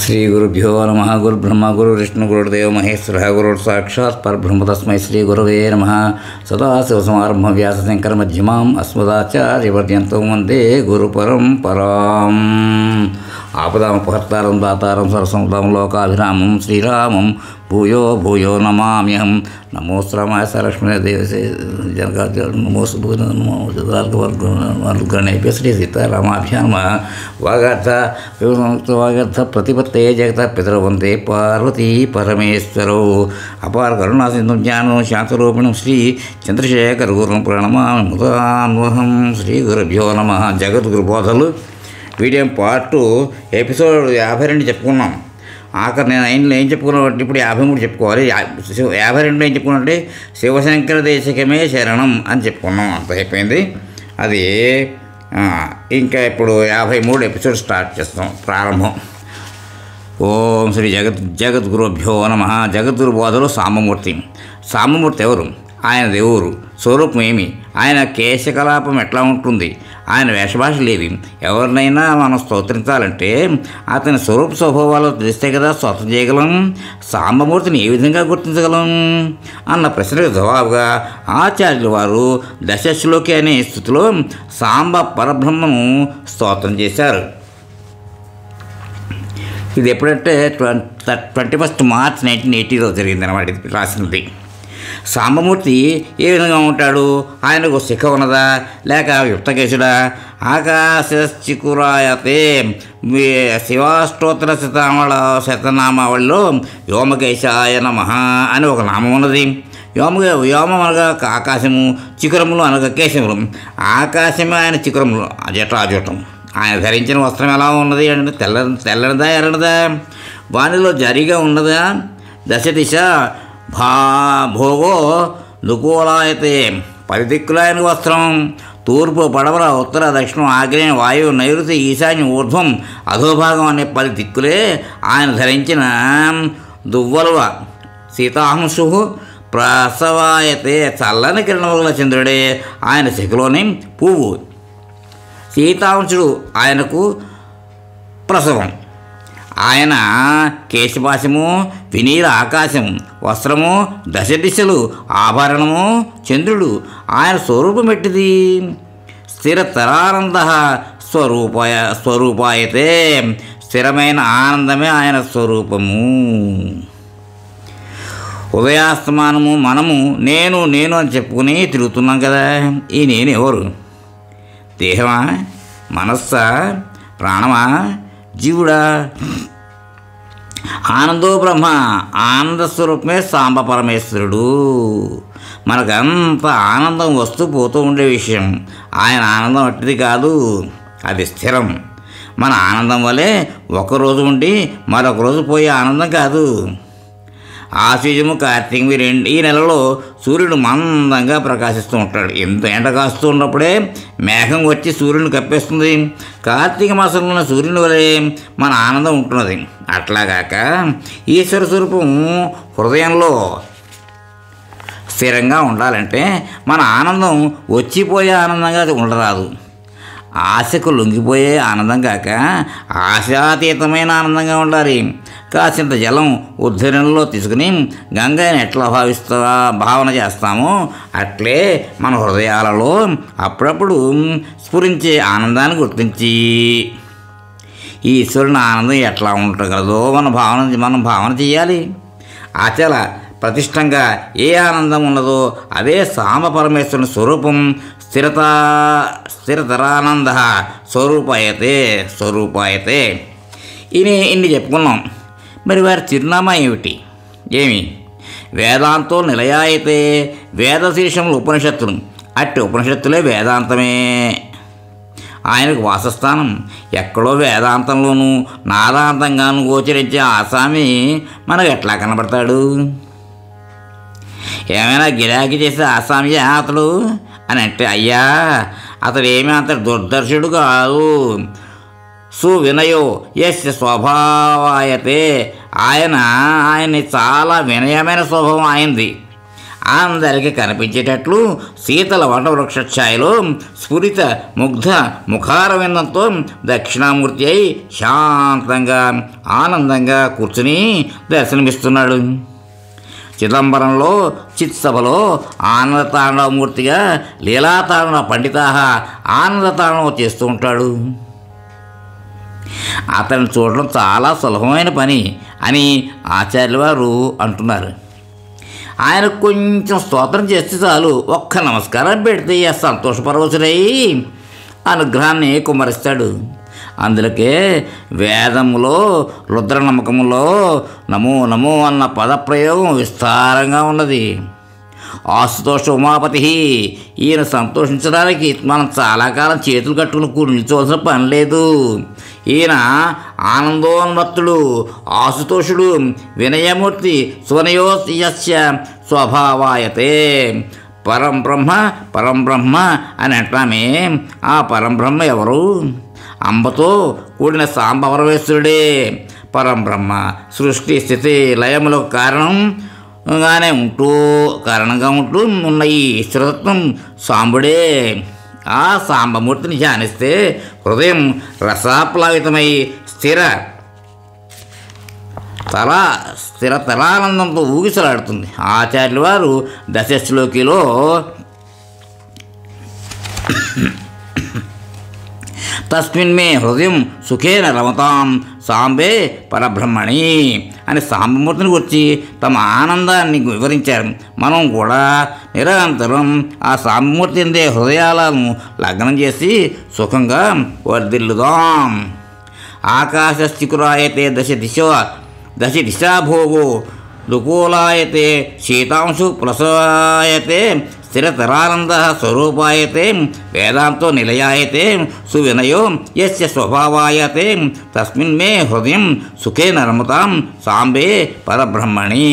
శ్రీ గురుభ్యో నమః. గురు బ్రహ్మ గురు విష్ణు గురుదేవ మహేశ్వర గురు సాక్షాత్ పరబ్రహ్మ తస్మై శ్రీ గురవే నమః. సదాశివసమారంభ వ్యాసశంకర మధ్యమాం అస్మదాచార్యపర్యంతం వందే గురు పరంపరాం. ఆపదామపహర్తారం దాతారం సరసంతం లోకాభిరామం శ్రీరామం భూయో భూయో నమామ్యహం. నమోశ్రమాయ సలక్ష్మీ దేవసే నమోగణేభ్య శ్రీ సీతారామాభ్యాం వాగర్థ వాగర్థ ప్రతిపత్తే జగత పితరవందే పార్వతీ పరమేశ్వరౌ. అపార కరుణా సింధు జ్ఞానం శాంతరూపిణం శ్రీ చంద్రశేఖర గురుం ప్రణమామి ముదాన్వహం. శ్రీ గురుభ్యో నమః. జగద్గురు బోధలు వీడియో పార్ట్ 2 ఎపిసోడ్ 52 చెప్పుకున్నాం. ఆఖరి నేను అయినలో ఏం చెప్పుకున్నాను, ఇప్పుడు 53 చెప్పుకోవాలి. 52 ఏం చెప్పుకున్నానంటే శివశంకర దేశికమే శరణం అని చెప్పుకున్నాం. అంత అయిపోయింది అది. ఇంకా ఇప్పుడు 53 ఎపిసోడ్ స్టార్ట్ చేస్తాం, ప్రారంభం. ఓం శ్రీ జగద్గురుభ్యో నమః. జగద్గురు బోధలు సాంబమూర్తి. సాంబమూర్తి ఎవరు? ఆయన దేవుడు స్వరూపం ఏమి? ఆయన కేశకలాపం ఎట్లా ఉంటుంది? ఆయన వేషభాషలు ఏవి? ఎవరినైనా మనం స్తోత్రించాలంటే అతని స్వరూప స్వభావాలు తెలిస్తే కదా స్తోత్రం చేయగలం. సాంబమూర్తిని ఏ విధంగా గుర్తించగలం అన్న ప్రశ్నకు జవాబుగా ఆచార్యుల వారు దశశ్లోకి అనే స్థితిలో సాంబ పరబ్రహ్మను స్తోత్రం చేశారు. ఇది ఎప్పుడంటే 21 మార్చ్ 1980లో జరిగిందన్నమాట. ఇది రాసినది. సాంబమూర్తి ఏ విధంగా ఉంటాడు? ఆయనకు శిఖ ఉన్నదా లేక యుక్తకేశుడా? ఆకాశచికురాయతే శివాష్టోత్తర శతనామావళిలో వ్యోమకేశాయ నమః అని ఒక నామం ఉన్నది. వ్యోమం అనగా ఆకాశము, చికురములు అనగా కేశములు. ఆకాశమే ఆయన చికురములు, జటాజూటం. ఆయన ధరించిన వస్త్రం ఎలా ఉన్నది అంటే తెల్లనిదా ఎర్రనిదా? వానిలో జరిగా ఉన్నదా? దశ దిశ భోగో దుకూలాయతే 10 దిక్కుల ఆయన వస్త్రం. తూర్పు, పడమర, ఉత్తర, దక్షిణం, ఆగ్నేయం, వాయువు, నైరుతి, ఈశాన్యం, ఊర్ధ్వం, అధోభాగం అనే 10 దిక్కులే ఆయన ధరించిన దువ్వలువ. సీతాంశు ప్రసవాయతే చల్లని కిరణముల చంద్రుడే ఆయన శిఖలోని పువ్వు. సీతాంశుడు ఆయనకు ప్రసవం. ఆయన కేశపాశము, వినీల ఆకాశము, వస్త్రము, దశ దిశలు, ఆభరణము చంద్రుడు. ఆయన స్వరూపం ఎట్టిది? స్థిరతరానంద స్వరూపాయతే స్థిరమైన ఆనందమే ఆయన స్వరూపము. ఉదయాస్తమానము మనము నేను నేను అని చెప్పుకుని తిరుగుతున్నాం కదా. ఈ నేను ఎవరు? దేహమా, మనస్సా, ప్రాణమా, జీవుడా? ఆనందో బ్రహ్మ, ఆనంద స్వరూపమే సాంబ పరమేశ్వరుడు. మనకంత ఆనందం వస్తూ పోతూ ఉండే విషయం. ఆయన ఆనందం అట్టిది కాదు, అది స్థిరం. మన ఆనందం వల్లే ఒకరోజు ఉండి మరొక రోజు పోయే ఆనందం కాదు. ఆశ్వీజము, కార్తీకము ఈ నెలలో సూర్యుడు మందంగా ప్రకాశిస్తూ ఉంటాడు. ఎంత ఎండ కాస్తూ ఉన్నప్పుడే మేఘం వచ్చి సూర్యుని కప్పేస్తుంది. కార్తీక మాసంలో సూర్యుని వలె మన ఆనందం ఉంటున్నది. అట్లాగాక ఈశ్వర స్వరూపం హృదయంలో స్థిరంగా ఉండాలంటే మన ఆనందం వచ్చిపోయే ఆనందంగా ఉండరాదు. ఆశకు లొంగిపోయే ఆనందం కాక ఆశాతీతమైన ఆనందంగా ఉండాలి. కాసింత జలం ఉద్ధరణలో తీసుకుని గంగని ఎట్లా భావన చేస్తామో అట్లే మన హృదయాలలో అప్పుడప్పుడు స్ఫురించే ఆనందాన్ని గుర్తించి ఈ ఈశ్వరుని ఆనందం ఎట్లా ఉండగలదో మనం భావన చేయాలి. అచల ప్రతిష్టంగా ఏ ఆనందం ఉన్నదో అదే సాంబ పరమేశ్వరుని స్వరూపం. స్థిరతరానంద స్వరూపాయతే. ఇన్ని చెప్పుకున్నాం. మరి వారి చిరునామా ఏమిటి? వేదాంతో నిలయాయితే వేదశీర్షములు ఉపనిషత్తులు. అట్టి ఉపనిషత్తులే వేదాంతమే ఆయనకు వాసస్థానం. ఎక్కడో వేదాంతంలోనూ నాదాంతంగాను గోచరించే ఆసామి మనకు ఎట్లా కనబడతాడు? ఏమైనా గిరాకీ చేసే ఆసామియా అతడు అని అంటే, అయ్యా అతడు ఏమీ అంత దుర్దర్శుడు కాదు. సువినయో యస్య స్వభావాయతే ఆయన్ని చాలా వినయమైన స్వభావం ఆయనది. అందరికీ కనిపించేటట్లు శీతల వటవృక్ష ఛాయలో స్ఫురిత ముగ్ధ ముఖారవిందంతో దక్షిణామూర్తి అయి శాంతంగా ఆనందంగా కూర్చుని దర్శనమిస్తున్నాడు. చిదంబరంలో చిత్సభలో ఆనందతాండవమూర్తిగా లీలాతాండవ పండితాహ ఆనందతాండవం చేస్తూ ఉంటాడు. అతన్ని చూడడం చాలా సులభమైన పని అని ఆచార్యుల వారు అంటున్నారు. ఆయన కొంచెం స్తోత్రం చేస్తే చాలు, ఒక్క నమస్కారం పెడితే సంతోషపరవశుడై అనుగ్రహాన్ని కుమ్మరిస్తాడు. అందులోకే వేదములో రుద్ర నమ్మకములో నమో నమో అన్న పదప్రయోగం విస్తారంగా ఉన్నది. ఆశుతోష ఉమాపతి, ఈయన సంతోషించడానికి మనం చాలా కాలం చేతులు కట్టుకుని నిల్చోవలసిన పని లేదు. ఈయన ఆనందోన్మత్తుడు, ఆశుతోషుడు, వినయమూర్తి, సునయోస్య స్వభావాయతే. పరంబ్రహ్మ పరంబ్రహ్మ అని అంటామే, ఆ పరంబ్రహ్మ ఎవరు? అంబతో కూడిన సాంబవరవేశ్వరుడే పరంబ్రహ్మ. సృష్టి స్థితి లయములకు కారణంగా ఉంటూ ఉన్న ఈ ఈశ్వరత్వం సాంబుడే. ఆ సాంబమూర్తిని ధ్యానిస్తే హృదయం రసాప్లావితమై స్థిర తరానందంతో ఊగిసలాడుతుంది. ఆచార్యుల వారు దశశ్లోకిలో తస్మిన్ మే హృదయం సుఖేన రమతాం సాంబే పరబ్రహ్మణి అని సాంబమూర్తిని గురించి తమ ఆనందాన్ని వివరించారు. మనం కూడా నిరంతరం ఆ సాంబమూర్తి అందే హృదయాలను లగ్నం చేసి సుఖంగా వర్ధిల్లుదాం. ఆకాశస్థికురాయతే దశ దిశాభోగో దుకూలాయతే శీతాంశు ప్రసవాయతే స్థిరతరానంద స్వరూపాయతే వేదాంతో నిలయాయతే సువినయో యస్య స్వభావాయతే తస్మిన్ మే హృదయం సుఖేన రమతాం సాంబే పరబ్రహ్మణి.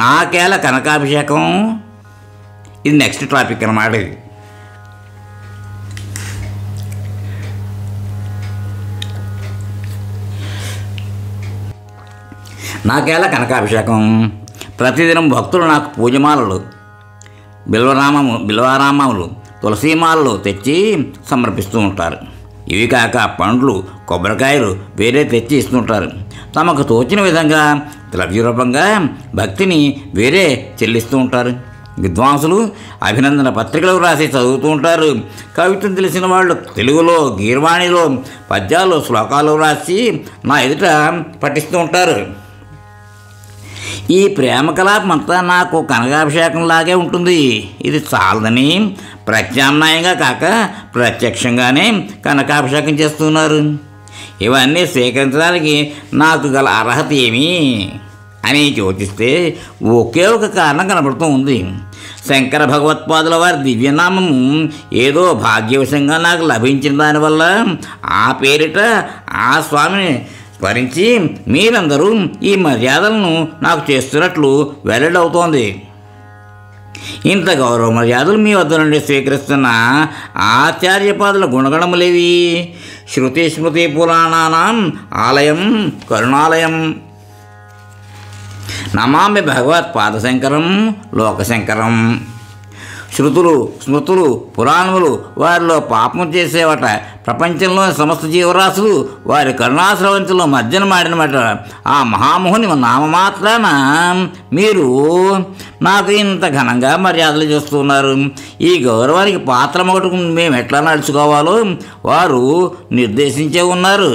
నాకేల కనకాభిషేకం, ఇది నెక్స్ట్ టాపిక్ అన్నమాట. ఇది నాకేలా కనకాభిషేకం. ప్రతిదినం భక్తులు నాకు పూజమాలలు, బిల్వరామములు, తులసీమాలలు తెచ్చి సమర్పిస్తూ ఉంటారు. ఇవి కాక పండ్లు, కొబ్బరికాయలు వేరే తెచ్చి ఇస్తుంటారు. తమకు తోచిన విధంగా ద్రవ్యరూపంగా భక్తిని వేరే చెల్లిస్తూ ఉంటారు. విద్వాంసులు అభినందన పత్రికలు రాసి చదువుతూ ఉంటారు. కవిత్వం తెలిసిన వాళ్ళు తెలుగులో గీర్వాణిలో పద్యాలు శ్లోకాలు రాసి నా ఎదుట పఠిస్తూ ఉంటారు. ఈ ప్రేమ కలాపం అంతా నాకు కనకాభిషేకంలాగే ఉంటుంది. ఇది చాలదని ప్రత్యామ్నాయంగా కాక ప్రత్యక్షంగానే కనకాభిషేకం చేస్తున్నారు. ఇవన్నీ స్వీకరించడానికి నాకు గల అర్హత ఏమి అని యోచిస్తే ఒకే ఒక కారణం కనబడుతూ ఉంది. శంకర భగవత్పాదుల వారి దివ్యనామము ఏదో భాగ్యవశంగా నాకు లభించిన దానివల్ల ఆ పేరిట ఆ స్వామిని స్మరించి మీరందరూ ఈ మర్యాదలను నాకు చేస్తున్నట్లు వెల్లడవుతోంది. ఇంత గౌరవ మర్యాదలు మీ వద్ద నుండి స్వీకరిస్తున్న ఆచార్యపాదుల గుణగణములేవి? శృతి స్మృతి పురాణానాం ఆలయం కరుణాలయం. నమామి భగవత్పాదశంకరం లోకశంకరం. శృతులు స్మృతులు పురాణములు వారిలో పాపం చేసేవట. ప్రపంచంలోని సమస్త జీవరాశులు వారి కరుణాశ్రవంతులో మధ్యన మాడినమాట. ఆ మహామోహుని నామమాత్రాన మీరు నాకు ఇంత ఘనంగా మర్యాదలు చేస్తున్నారు. ఈ గౌరవానికి పాత్రమొకటి మేము ఎట్లా నడుచుకోవాలో వారు నిర్దేశించే ఉన్నారు.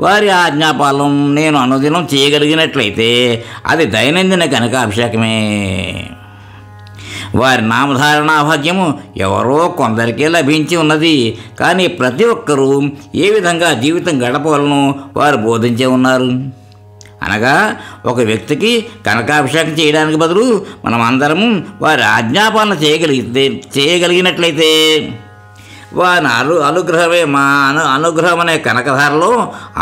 వారి ఆజ్ఞాపాలన నేను అనుదినం చేయగలిగినట్లయితే అది దైనందిన కనకాభిషేకమే. వారి నామధారణా భాగ్యము ఎవరో కొందరికే లభించి ఉన్నది. కానీ ప్రతి ఒక్కరూ ఏ విధంగా జీవితం గడపవలను వారు బోధించే ఉన్నారు. అనగా ఒక వ్యక్తికి కనకాభిషేకం చేయడానికి బదులు మనం అందరము వారి ఆజ్ఞాపాలన చేయగలిగినట్లయితే వారి అనుగ్రహమే అనుగ్రహం అనే కనకధారలో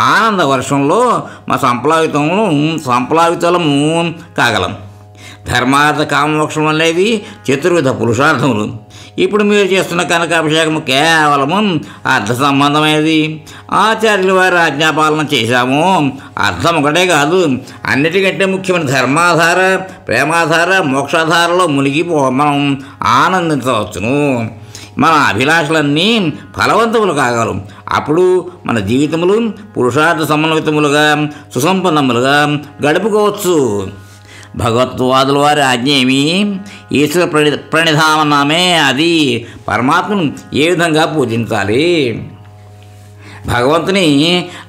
ఆనంద వర్షంలో మా సంప్లావితలము కాగలం. ధర్మార్థ కామమోక్షం అనేవి చతుర్విధ పురుషార్థములు. ఇప్పుడు మీరు చేస్తున్న కనకాభిషేకము కేవలము అర్థ సంబంధమైనది. ఆచార్యుల వారి ఆజ్ఞాపాలన చేశాము. అర్థం ఒకటే కాదు, అన్నిటికంటే ముఖ్యమైన ధర్మాధార, ప్రేమాధార, మోక్షాధారలో మునిగిపో మనం ఆనందించవచ్చును. మన అభిలాషలన్నీ ఫలవంతములు కాగలవు. అప్పుడు మన జీవితములు పురుషార్థ సమన్వితములుగా సుసంపన్నములుగా గడుపుకోవచ్చు. భగవత్వాదుల వారి ఆజ్ఞ ఏమి? ఈశ్వర ప్రణిధానమే. అది పరమాత్మను ఏ విధంగా పూజించాలి? భగవంతుని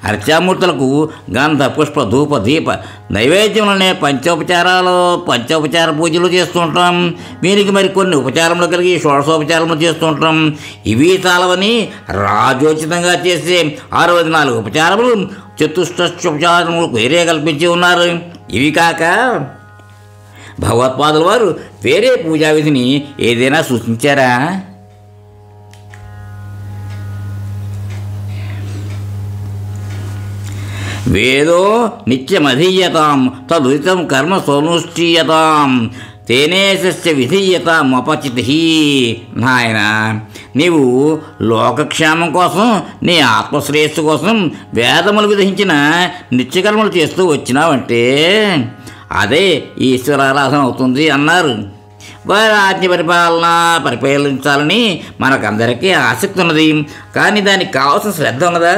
అర్చామూర్తులకు గంధ పుష్ప ధూప దీప నైవేద్యంలోనే పంచోపచార పూజలు చేస్తూ ఉంటాం. వీరికి మరి కొన్ని ఉపచారములు కలిగి షోడశోపచారములు చేస్తూ ఉంటాం. ఇవి చాలవని రాజోచితంగా చేసే 64 ఉపచారములు చతుష్టోపచారములకు వేరే కల్పించి ఉన్నారు. ఇవి కాక భగవత్పాదుల వారు వేరే పూజా విధిని ఏదైనా సూచించారా? వేదో నిత్యమధీయతాం తదుదితం కర్మ సోనుష్ఠీయతాం తేనేశస్య విధీయతాం అపచితి. నాయన, నీవు లోకక్షేమం కోసం, నీ ఆత్మశ్రేయస్సు కోసం వేదములు విధించిన నిత్యకర్మలు చేస్తూ వచ్చినావంటే అదే ఈశ్వరారాధన అవుతుంది అన్నారు. వారి ఆజ్ఞ పరిపాలించాలని మనకందరికీ ఆసక్తి ఉన్నది. కానీ దానికి కావాల్సిన శ్రద్ధ ఉన్నదా?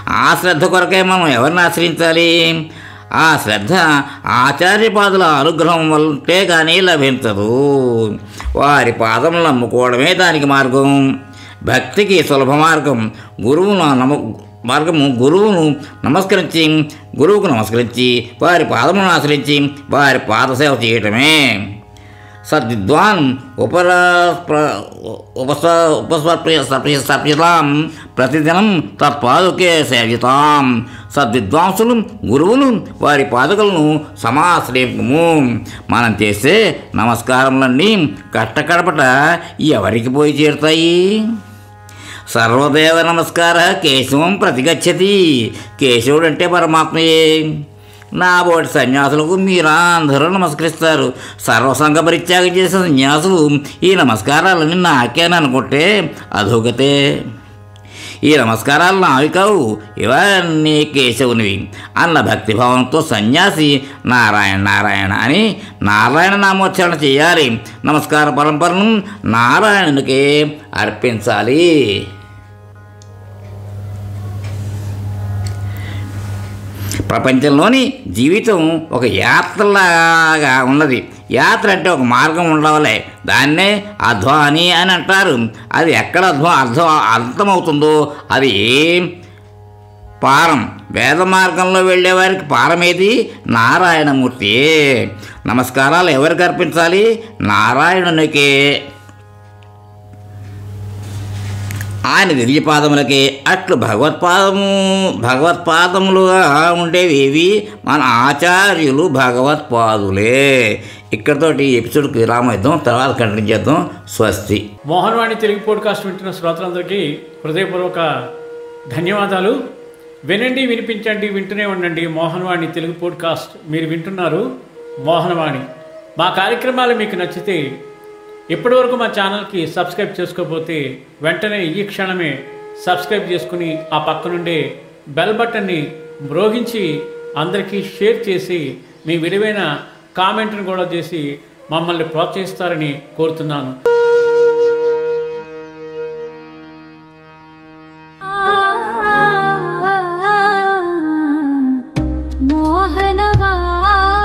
ఆ శ్రద్ధ కొరకే మనం ఎవరిని ఆశ్రయించాలి? ఆ శ్రద్ధ ఆచార్యపాదుల అనుగ్రహం వల్లే కానీ లభించదు. వారి పాదములను నమ్ముకోవడమే దానికి మార్గం. భక్తికి సులభ మార్గం గురువుకు నమస్కరించి వారి పాదములను ఆశ్రయించి వారి పాదసేవ చేయటమే. సద్విద్వాన్ ఉపసర్ప్యతాం ప్రతిదినం తత్పాదుకే సేవితాం. సద్విద్వాంసులు గురువులు వారి పాదుకలను సమాశ్రయము. మనం చేసే నమస్కారములన్నీ కట్టకడపట ఎవరికి పోయి చేరుతాయి? సర్వదేవ నమస్కార కేశవం ప్రతిగచ్చతి. కేశవుడు అంటే పరమాత్మయే. నా బోటి సన్యాసులకు మీరందరూ నమస్కరిస్తారు. సర్వసంగ పరిత్యాగం చేసే సన్యాసులు ఈ నమస్కారాలని నాకేని అనుకుంటే అధోగతే. ఈ నమస్కారాలు నావి కావు, ఇవన్నీ కేశవునివి అన్న భక్తిభావంతో సన్యాసి నారాయణ నారాయణ అని నారాయణ నామోచ్చరణ చేయాలి. నమస్కార పరంపరను నారాయణునికే అర్పించాలి. ప్రపంచంలోని జీవితం ఒక యాత్రలాగా ఉన్నది. యాత్ర అంటే ఒక మార్గం ఉండవాలి. దాన్నే అధ్వాని అని అంటారు. అది ఎక్కడ అర్థమవుతుందో అది పారం. వేద మార్గంలో వెళ్ళేవారికి పారమేది? నారాయణమూర్తి. నమస్కారాలు ఎవరికి అర్పించాలి? నారాయణునికే. ఆయన దివ్యపాదములకే. అట్లు భగవత్పాదములుగా ఉండేవి మన ఆచార్యులు భగవత్పాదులే. ఇక్కడతోటి ఎపిసోడ్కి విరామం, తర్వాత కంటిన్యూ చేద్దాం. స్వస్తి. మోహన్వాణి తెలుగు పోడ్కాస్ట్ వింటున్న శ్రోతలందరికీ హృదయపూర్వక ధన్యవాదాలు. వినండి, వినిపించండి, వింటూనే ఉండండి. మోహన్వాణి తెలుగు పోడ్కాస్ట్ మీరు వింటున్నారు. మోహన్వాణి. మా కార్యక్రమాలు మీకు నచ్చితే ఇప్పటివరకు మా ఛానల్కి సబ్స్క్రైబ్ చేసుకోకపోతే వెంటనే ఈ క్షణమే సబ్స్క్రైబ్ చేసుకుని ఆ పక్కనుండే బెల్ బటన్ని మ్రోగించి అందరికీ షేర్ చేసి మీ విలువైన కామెంట్ను కూడా చేసి మమ్మల్ని ప్రోత్సహిస్తారని కోరుతున్నాను. మోహనవాణి.